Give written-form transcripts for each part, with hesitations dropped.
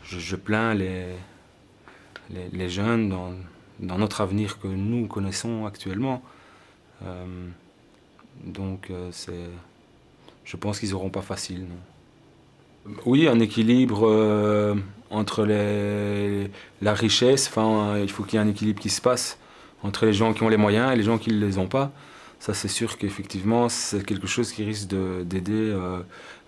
je plains les jeunes dans notre avenir que nous connaissons actuellement. Donc je pense qu'ils n'auront pas facile, non. Oui, un équilibre entre la richesse, enfin, il faut qu'il y ait un équilibre qui se passe entre les gens qui ont les moyens et les gens qui ne les ont pas. Ça, c'est sûr qu'effectivement, c'est quelque chose qui risque d'aider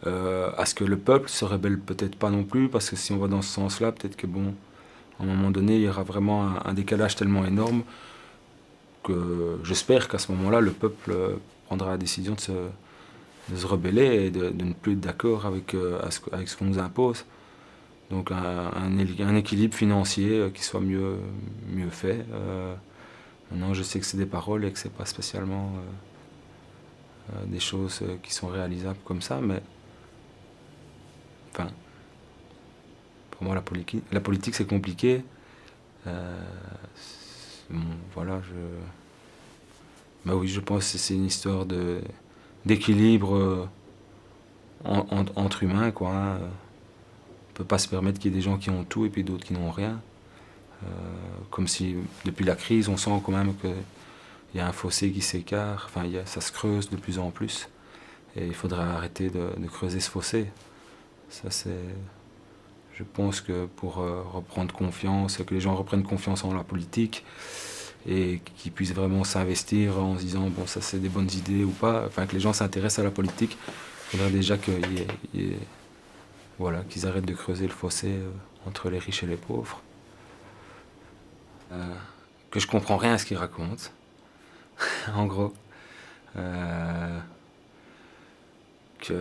à ce que le peuple se rebelle peut-être pas non plus, parce que si on va dans ce sens-là, peut-être que bon, à un moment donné, il y aura vraiment un décalage tellement énorme que j'espère qu'à ce moment-là, le peuple prendra la décision de se rebeller et de ne plus être d'accord avec ce qu'on nous impose. Donc un équilibre financier qui soit mieux fait. Maintenant, je sais que c'est des paroles et que c'est pas spécialement des choses qui sont réalisables comme ça, mais enfin, pour moi, la politique c'est compliqué. Bon, voilà, bah oui, je pense que c'est une histoire d'équilibre entre humains, quoi. Hein. On peut pas se permettre qu'il y ait des gens qui ont tout et puis d'autres qui n'ont rien. Comme si, depuis la crise, on sent quand même qu'il y a un fossé qui s'écarte, enfin, ça se creuse de plus en plus. Et il faudrait arrêter de creuser ce fossé. Ça, je pense que pour reprendre confiance, que les gens reprennent confiance en la politique et qu'ils puissent vraiment s'investir en se disant, bon, ça c'est des bonnes idées ou pas, enfin, que les gens s'intéressent à la politique, il faudrait déjà voilà, qu'ils arrêtent de creuser le fossé entre les riches et les pauvres. Que je comprends rien à ce qu'ils racontent, en gros. Qu'il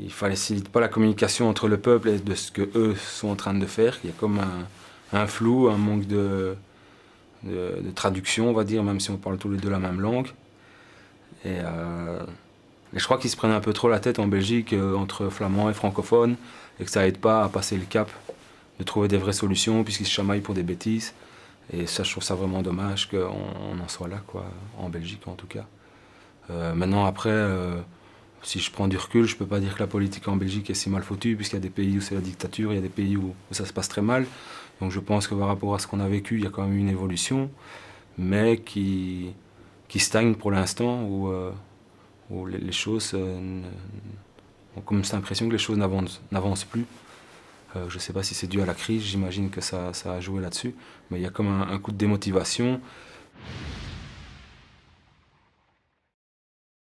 ne facilite pas la communication entre le peuple et de ce qu'eux sont en train de faire. Il y a comme un flou, un manque de traduction, on va dire, même si on parle tous les deux la même langue. Et je crois qu'ils se prennent un peu trop la tête en Belgique entre flamands et francophones et que ça aide pas à passer le cap, de trouver des vraies solutions puisqu'ils se chamaillent pour des bêtises. Et ça, je trouve ça vraiment dommage qu'on en soit là, quoi, en Belgique en tout cas. Maintenant, après, si je prends du recul, je peux pas dire que la politique en Belgique est si mal foutue, puisqu'il y a des pays où c'est la dictature, il y a des pays où ça se passe très mal. Donc je pense que par rapport à ce qu'on a vécu, il y a quand même une évolution, mais qui stagne pour l'instant, où les choses ont comme cette impression que les choses n'avancent plus. Je ne sais pas si c'est dû à la crise, j'imagine que ça a joué là-dessus, mais il y a comme un coup de démotivation.